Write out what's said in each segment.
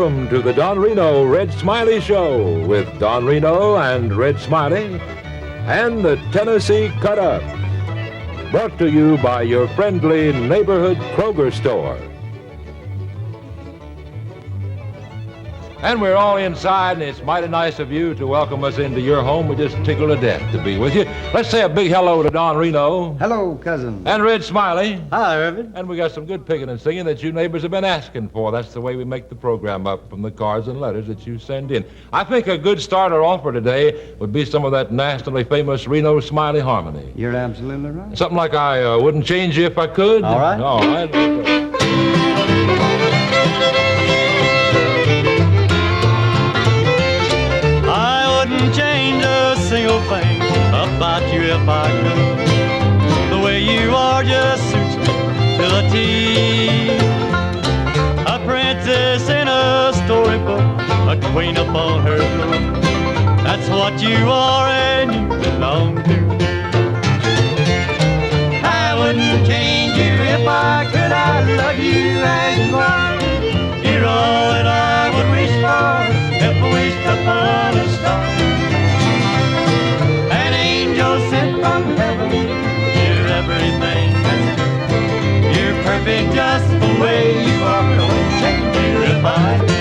welcome to the Don Reno Red Smiley Show with Don Reno and Red Smiley and the Tennessee Cut Up. Brought to you by your friendly neighborhood Kroger store. And we're all inside, and it's mighty nice of you to welcome us into your home. We just tickled to death to be with you. Let's say a big hello to Don Reno. Hello, cousin. And Red Smiley. Hi, Irvin. And we got some good picking and singing that you neighbors have been asking for. That's the way we make the program up from the cards and letters that you send in. I think a good starter offer today would be some of that nationally famous Reno Smiley harmony. You're absolutely right. Something like I wouldn't change you if I could. All right. All right. Single thing about you if I could. The way you are just suits me to the T. A princess in a storybook, a queen upon her throne. That's what you are and you belong to me. I wouldn't change you if I could. I love you as you are. You're all that I would wish for if I wished upon a star. Sent from heaven, you're everything that's good. You're perfect just the way you are. I wouldn't change you if I could.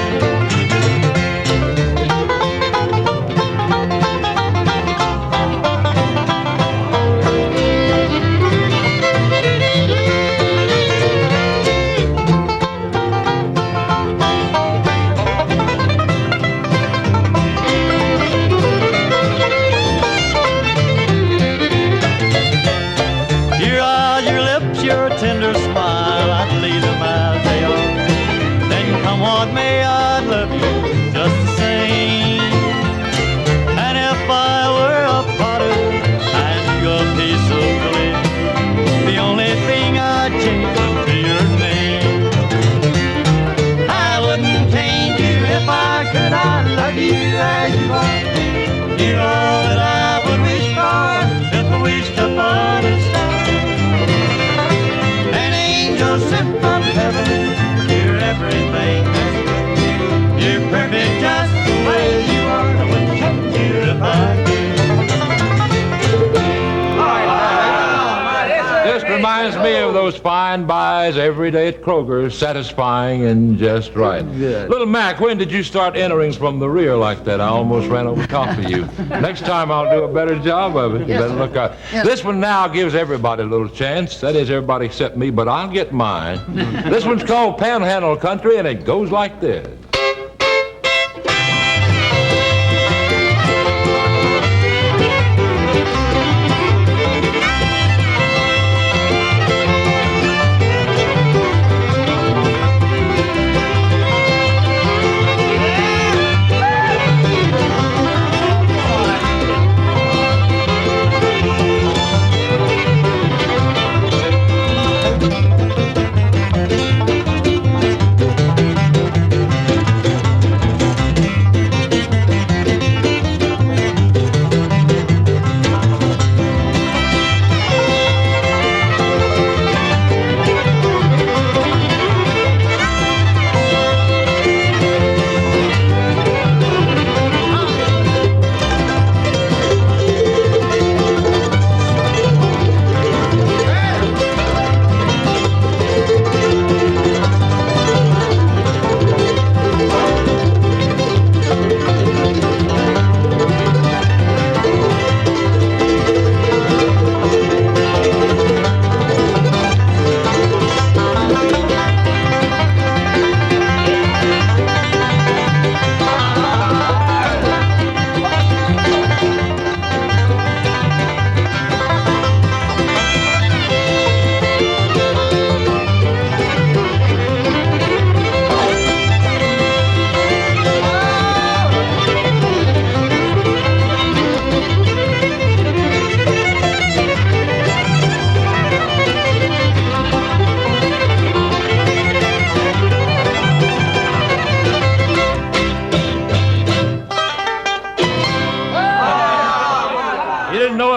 Your tender smile, I'd leave them as they are. Then come what may, I'd love you just the same. And if I were a potter and you a piece of clay, the only thing I'd change would be your name. I wouldn't change you if I could. I love you as you are. You're all that I would wish for if I wished upon a star. Sent from heaven, you're everything that's good. You're perfect just the way you are. I wouldn't change you if I could. This reminds me of those fine buys every day at Kroger, satisfying and just right. Good. Little Mac, when did you start entering from the rear like that? I almost ran over top of you. Next time I'll do a better job of it. You better look out. Yes. This one now gives everybody a little chance. That is, everybody except me, but I'll get mine. This one's called Panhandle Country, and it goes like this.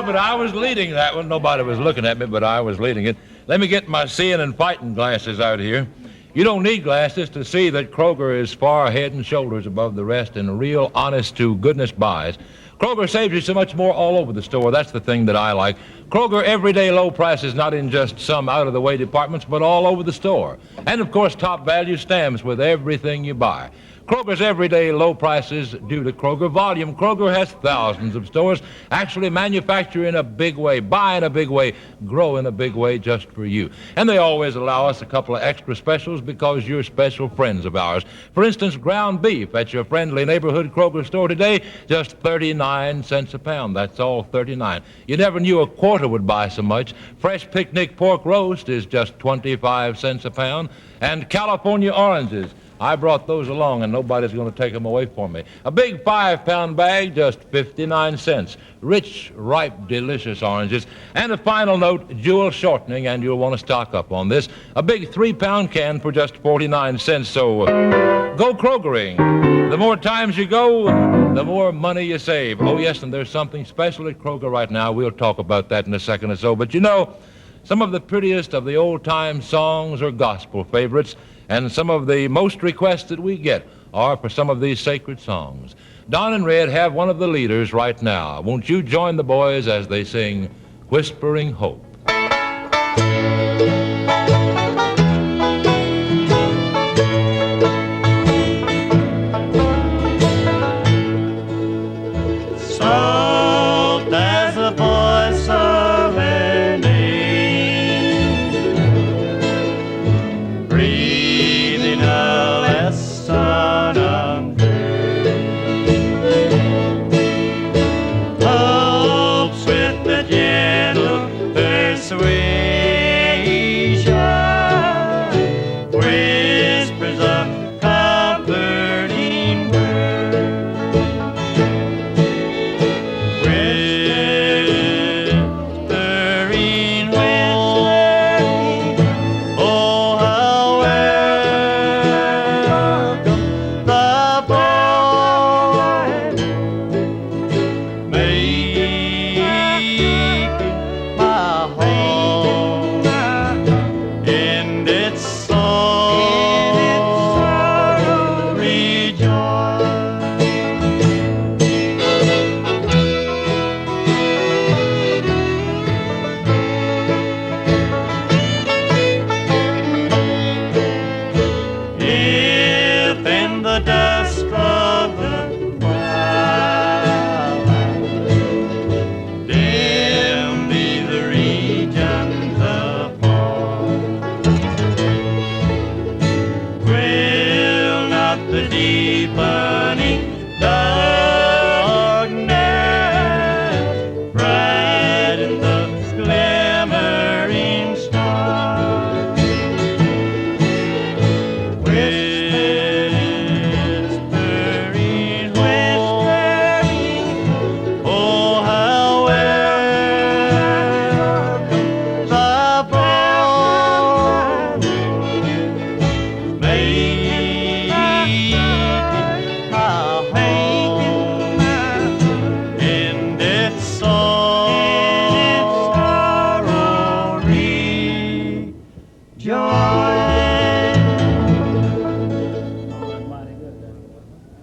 But I was leading that one. Nobody was looking at me, but I was leading it. Let me get my seeing and fighting glasses out here. You don't need glasses to see that Kroger is far head and shoulders above the rest in real honest-to-goodness buys. Kroger saves you so much more all over the store. That's the thing that I like. Kroger everyday low prices, not in just some out-of-the-way departments, but all over the store. And, of course, top value stamps with everything you buy. Kroger's everyday low prices due to Kroger volume. Kroger has thousands of stores actually manufacture in a big way, buy in a big way, grow in a big way just for you. And they always allow us a couple of extra specials because you're special friends of ours. For instance, ground beef at your friendly neighborhood Kroger store today, just 39 cents a pound. That's all, 39. You never knew a quarter would buy so much. Fresh picnic pork roast is just 25 cents a pound. And California oranges, I brought those along, and nobody's going to take them away from me. A big 5-pound bag, just 59 cents. Rich, ripe, delicious oranges. And a final note, jewel shortening, and you'll want to stock up on this. A big 3-pound can for just 49 cents. So go Krogering. The more times you go, the more money you save. Oh, yes, and there's something special at Kroger right now. We'll talk about that in a second or so. But you know, some of the prettiest of the old-time songs are gospel favorites. And some of the most requests that we get are for some of these sacred songs. Don and Red have one of the leaders right now. Won't you join the boys as they sing Whispering Hope? Soft as the voice of an angel, breathing a lesson unto hopes with the gentle persuasion, whispers of comforting word. Whispering, whispering, oh how welcome the voice, making my home in its sorrow rejoice. If in the dust of the twilight dim be the regions apart, will not the deepening darkness brighten the glimmering star? Whispering, whispering, oh how welcome the voice, making my home in its sorrow rejoice.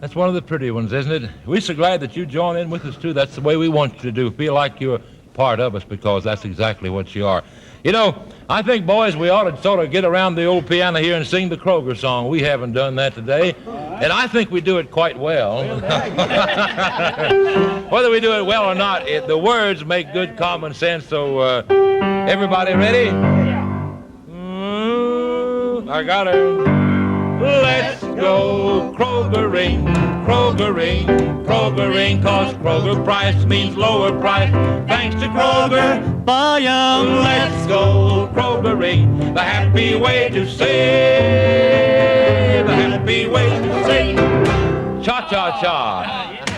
That's one of the pretty ones, isn't it? We're so glad that you join in with us, too. That's the way we want you to do. Feel like you're part of us because that's exactly what you are. You know, I think, boys, we ought to sort of get around the old piano here and sing the Kroger song. We haven't done that today, and I think we do it quite well. Whether we do it well or not, the words make good common sense, so everybody ready? I got her. Let's go Krogering, Krogering, Krogering, 'cause Kroger price means lower price. Thanks to Kroger, Buy 'em, let's go Krogering, the happy way to save, the happy way to save. Cha-cha-cha.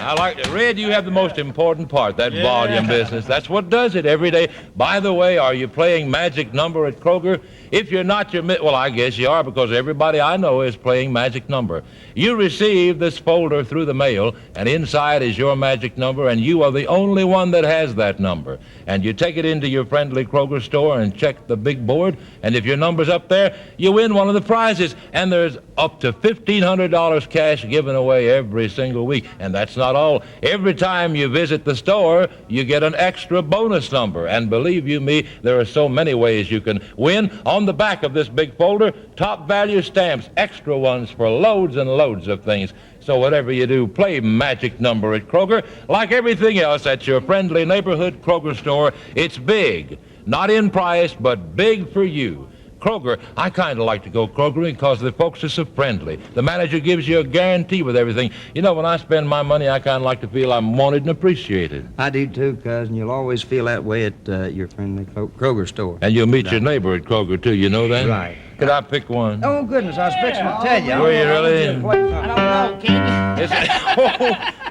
I like it. Red, you have the most important part, that volume business. That's what does it every day. By the way, are you playing magic number at Kroger? If you're not, well, I guess you are, because everybody I know is playing magic number. You receive this folder through the mail, and inside is your magic number, and you are the only one that has that number. And you take it into your friendly Kroger store and check the big board, and if your number's up there, you win one of the prizes. And there's up to $1,500 cash given away every single week. And that's not all. Every time you visit the store, you get an extra bonus number. And believe you me, there are so many ways you can win. On the back of this big folder, top value stamps, extra ones for loads and loads of things. So whatever you do, play magic number at Kroger. Like everything else at your friendly neighborhood Kroger store, it's big. Not in price, but big for you. Kroger, I kind of like to go Kroger because the folks are so friendly. The manager gives you a guarantee with everything. You know, when I spend my money, I kind of like to feel I'm wanted and appreciated. I do too, cousin. You'll always feel that way at your friendly Kroger store. And you'll meet your neighbor at Kroger, too. You know that? Right. Could I pick one? Oh, goodness, I was fixing to tell you. Were you really? I don't know, can you? Is it?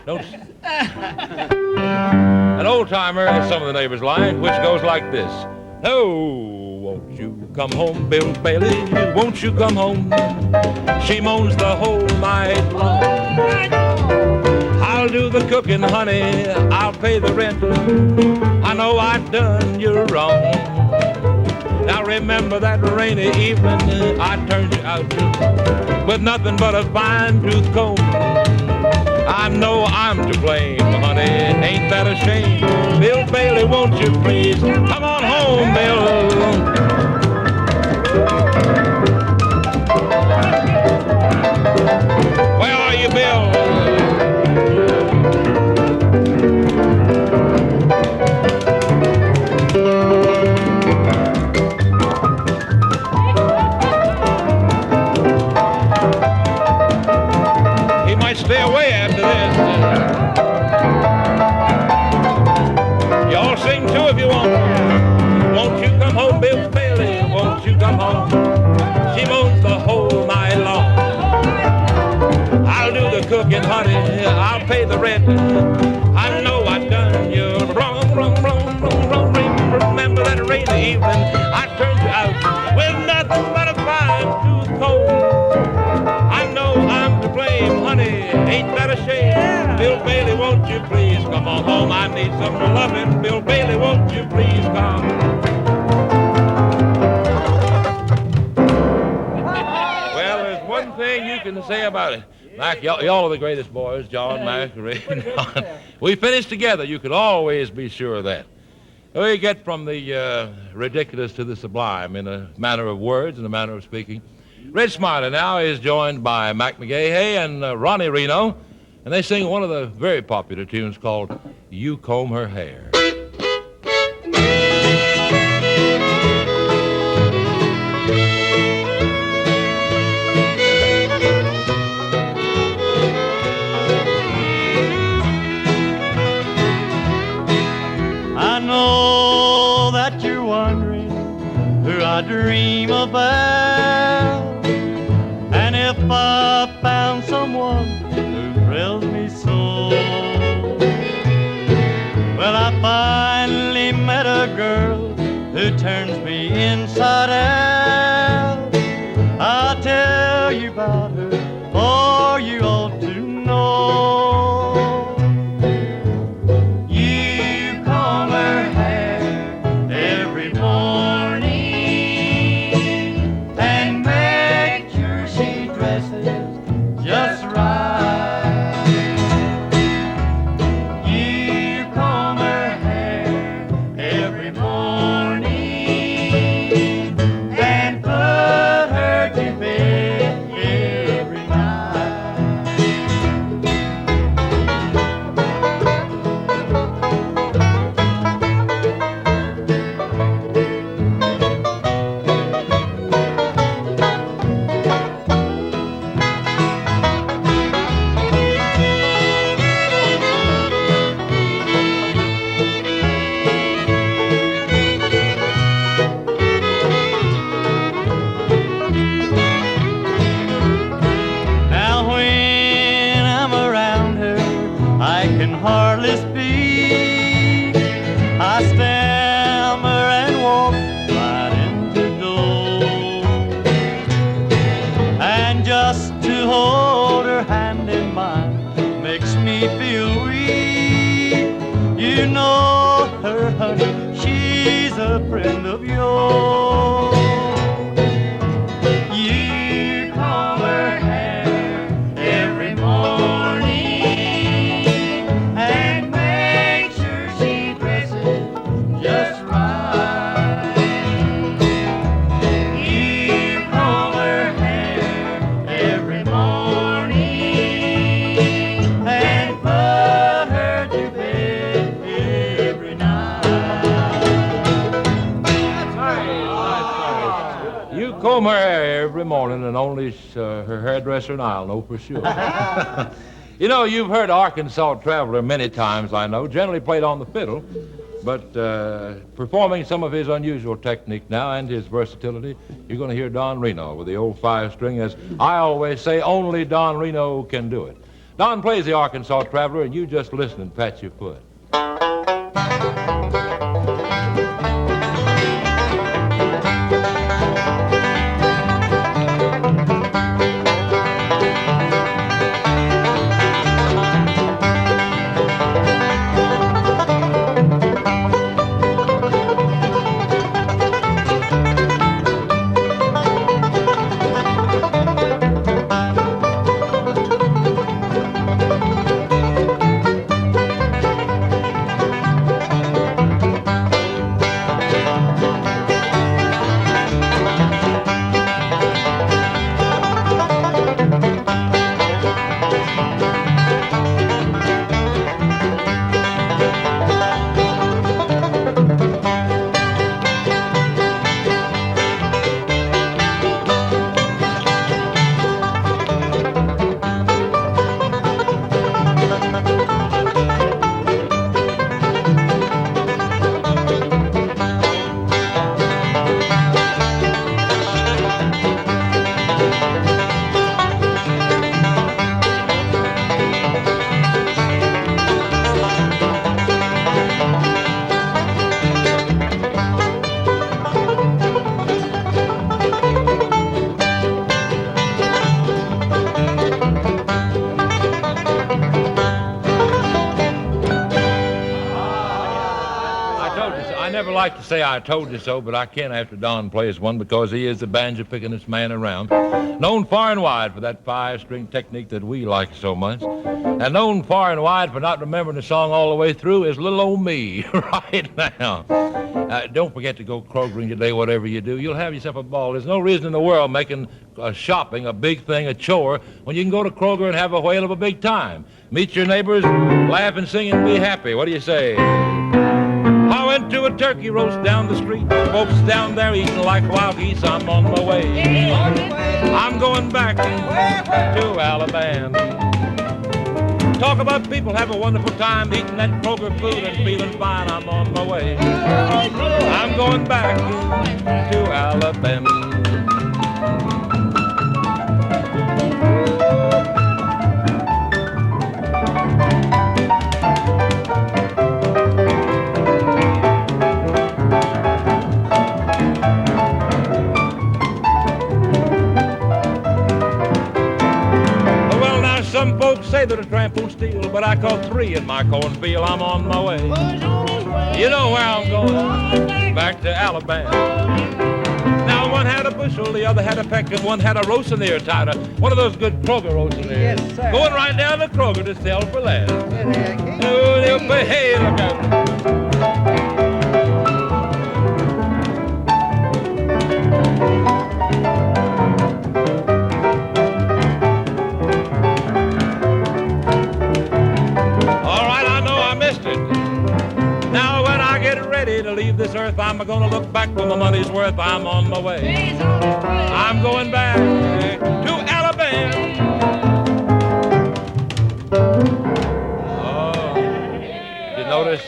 Don't. An old-timer has some of the neighbors' line, which goes like this. Oh, won't you come home, Bill Bailey? Won't you come home? She moans the whole night long. I'll do the cooking, honey. I'll pay the rent. I know I've done you wrong. Now remember that rainy evening I turned you out with nothing but a fine-tooth comb. I know I'm to blame, honey. Ain't that a shame? Bill Bailey, won't you please come on home, Bill? Where are you, Bill? Stay away after this. Y'all sing too if you want. Won't you come home, Bill Bailey? Won't you come home? She moans the whole night long. I'll do the cooking, honey. I'll pay the rent. I know I've done you wrong, wrong, wrong, wrong, wrong. Remember that rainy evening I turned you out with nothing but a fine-tooth comb. I know I'm to blame, honey. Ain't that a shame? Yeah. Bill Bailey, won't you please come on home? I need some loving. Bill Bailey, won't you please come? Well, there's one thing you can say about it. Mac, y'all are the greatest boys, John, Mac, Ray, and Don. We finished together. You could always be sure of that. We get from the ridiculous to the sublime in a manner of words and a manner of speaking. Red Smiley now is joined by Mac McGahey and Ronnie Reno, and they sing one of the very popular tunes called You Comb Her Hair. I know that you're wondering who I dream about. And if I found someone who thrills me so, well, I finally met a girl who turns me inside out. I'll tell you about her, for you ought to know. You comb her hair every morning and make sure she dresses just right. You comb her hair every morning and put her to bed every night. a friend of yours. You comb her hair every morning and make sure she dresses just right. You comb her hair every morning and put her to bed every night. You comb her hair every morning, and only her hairdresser and I'll know for sure. You know, you've heard Arkansas Traveler many times, I know, generally played on the fiddle, but performing some of his unusual technique now and his versatility, you're going to hear Don Reno with the old five-string. As I always say, only Don Reno can do it. Don plays the Arkansas Traveler, and you just listen and pat your foot. I never like to say I told you so, but I can after Don plays one because he is the banjo-pickingest man around. Known far and wide for that five-string technique that we like so much. And known far and wide for not remembering the song all the way through is little old me right now. Don't forget to go Krogering today, whatever you do. You'll have yourself a ball. There's no reason in the world making shopping a big thing, a chore, when you can go to Kroger and have a whale of a big time. Meet your neighbors, laugh and sing and be happy. What do you say? I went to a turkey roast down the street. Folks down there eating like wild geese. I'm on my way. I'm going back to Alabama. Talk about people have a wonderful time eating that Kroger food and feeling fine. I'm on my way. I'm going back to Alabama. Some folks say that a tramp won't steal, but I caught 3 in my cornfield. I'm on my way. You know where I'm going? Back to Alabama. Now one had a bushel, the other had a peck, and one had a roasting ear tied up. One of those good Kroger roasting ears. Yes, sir. Going right down to Kroger to sell for less. Oh, they'll pay, hey, look out. To leave this earth, I'm gonna look back for my money's worth. I'm on my way. I'm going back to Alabama. Oh, did you notice?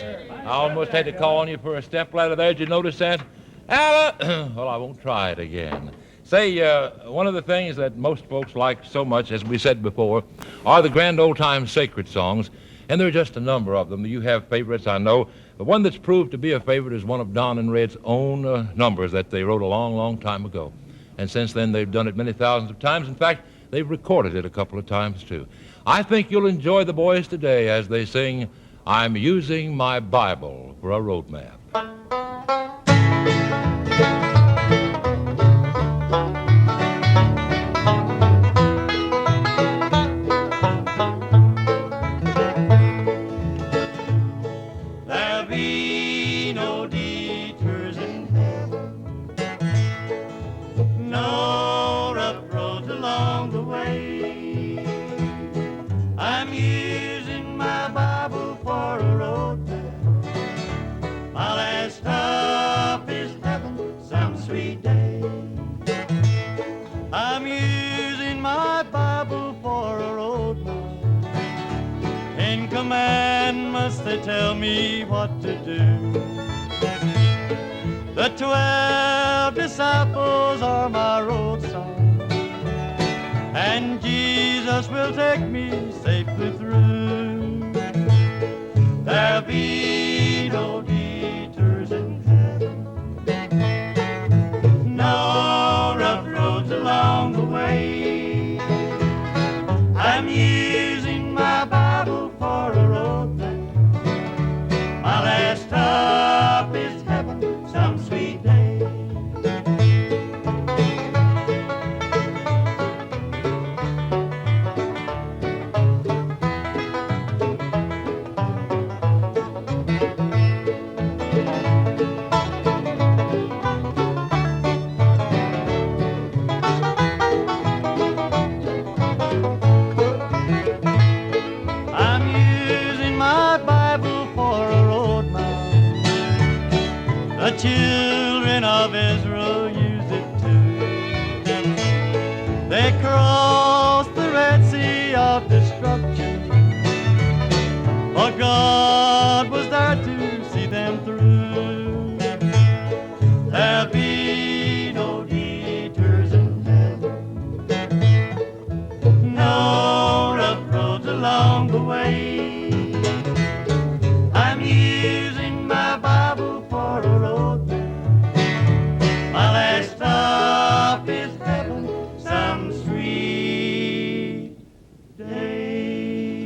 I almost had to call on you for a step ladder there. Did you notice that? Well, I won't try it again. Say, one of the things that most folks like so much, as we said before, are the grand old-time sacred songs, and there are just a number of them. You have favorites, I know. The one that's proved to be a favorite is one of Don and Red's own numbers that they wrote a long, long time ago. And since then, they've done it many thousands of times. In fact, they've recorded it a couple of times, too. I think you'll enjoy the boys today as they sing, I'm Using My Bible for a Road Map. to tell me what to do. The 12 disciples are my road sign, and Jesus will take me safely through. There'll be no detours in heaven, no rough roads along the way. I'm using my Bible for a road map. My last stop is heaven some sweet day. I'm using my Bible for a road map. The children of Israel use it too. They crossed the Red Sea of destruction, but God was there to see them through. There'll be no detours in heaven, no rough roads along the way. I'm using my Bible for a road map. My last stop is heaven some sweet day.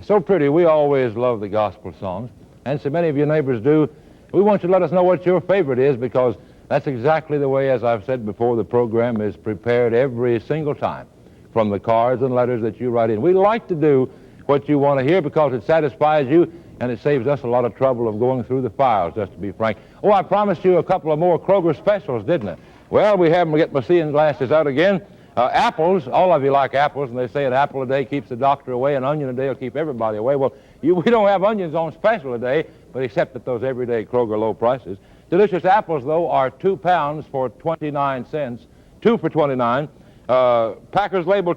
So pretty. We always love the gospel songs, and so many of your neighbors do. We want you to let us know what your favorite is, because that's exactly the way, as I've said before, the program is prepared every single time from the cards and letters that you write in. We like to do what you want to hear because it satisfies you, and it saves us a lot of trouble of going through the files, just to be frank. Oh, I promised you a couple of more Kroger specials, didn't I? Well, we have them. Get my seeing glasses out again. Apples, all of you like apples, and they say an apple a day keeps the doctor away, an onion a day will keep everybody away. Well, we don't have onions on special today, but except at those everyday Kroger low prices. Delicious apples, though, are 2 pounds for 29 cents, 2 for 29. Packers label,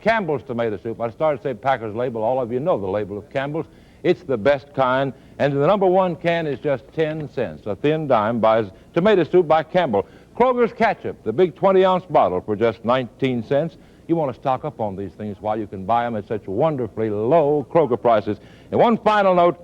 Campbell's tomato soup. I started to say Packers label. All of you know the label of Campbell's. It's the best kind, and the number one can is just 10 cents. A thin dime buys tomato soup by Campbell. Kroger's ketchup, the big 20-ounce bottle for just 19 cents. You want to stock up on these things while you can buy them at such wonderfully low Kroger prices. And one final note,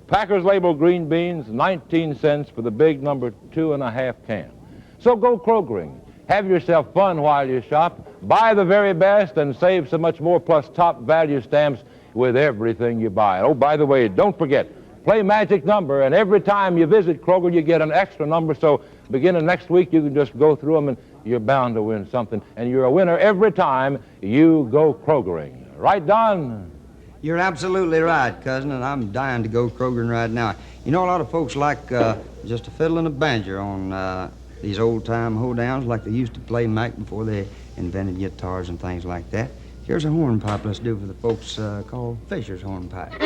Packers label green beans, 19 cents for the big number 2.5 can. So go Krogering. Have yourself fun while you shop. Buy the very best and save so much more, plus top value stamps with everything you buy. Oh, by the way, don't forget, play magic number, and every time you visit Kroger, you get an extra number, so beginning next week, you can just go through them, and you're bound to win something. And you're a winner every time you go Krogering. Right, Don? You're absolutely right, cousin, and I'm dying to go Krogering right now. You know, a lot of folks like just a fiddle and a banjo on these old-time hoedowns like they used to play Mac before they invented guitars and things like that. Here's a hornpipe let's do for the folks called Fisher's hornpipe.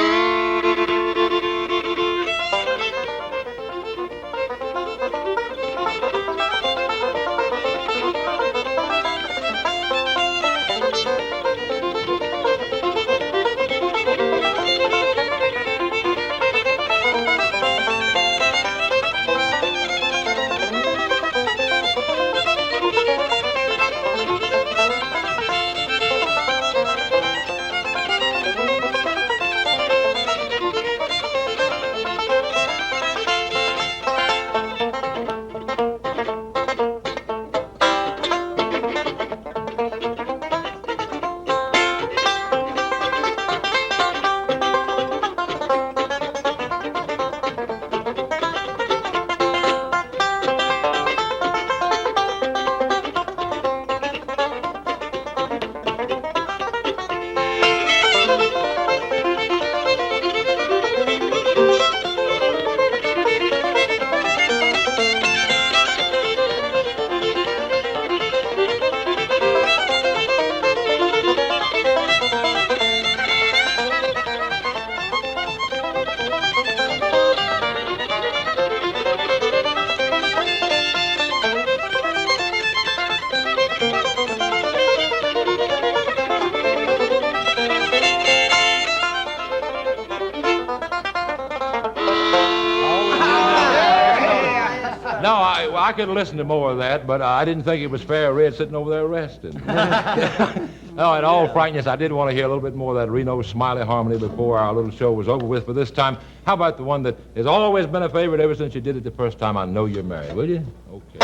no, I could listen to more of that, but I didn't think it was fair Red sitting over there resting. No, in all frankness, I did want to hear a little bit more of that Reno Smiley harmony before our little show was over with for this time. How about the one that has always been a favorite ever since you did it the first time? I Know You're Married, will you? Okay.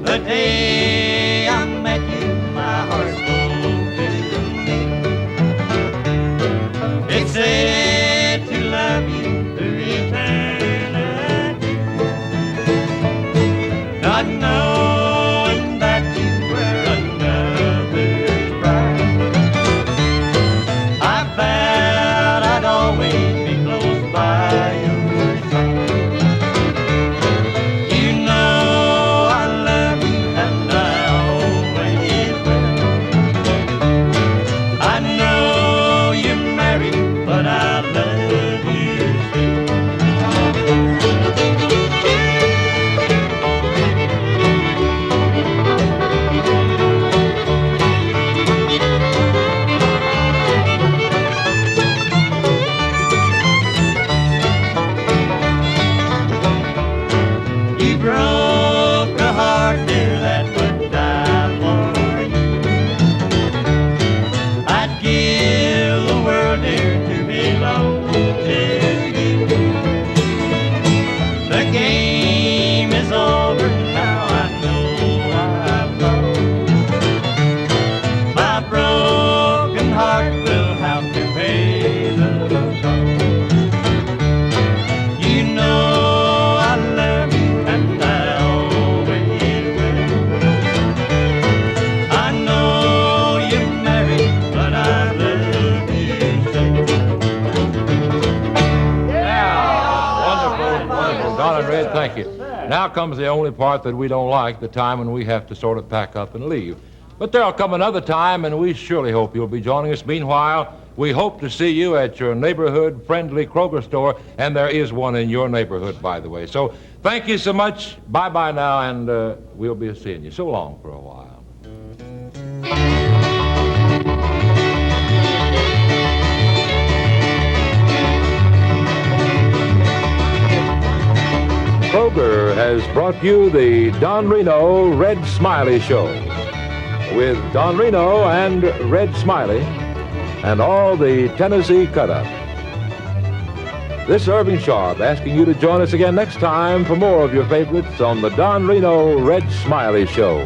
The day I met you, my heart spoke to me. It said to love you through eternity, not knowing that you were another's bride. I vowed I'd always be close by your side. You know I love you and I always will. I know you're married, but I love you still. You broke a heart, dear, that would die for you. I'd give the world, dear, to belong to you. The game is over now, I know I've lost. My broken heart will have to pay the cost. You know I love you and I always will. I know you're married, but I love you still. Wonderful, wonderful. Don and Red, thank you. Now comes the only part that we don't like, the time when we have to sort of pack up and leave. But there'll come another time, and we surely hope you'll be joining us. Meanwhile, we hope to see you at your neighborhood friendly Kroger store, and there is one in your neighborhood, by the way. So thank you so much. Bye-bye now, and we'll be seeing you. So long for a while. Kroger has brought you the Don Reno Red Smiley Show with Don Reno and Red Smiley and all the Tennessee Cut-Up. This is Irving Sharp asking you to join us again next time for more of your favorites on the Don Reno Red Smiley Show.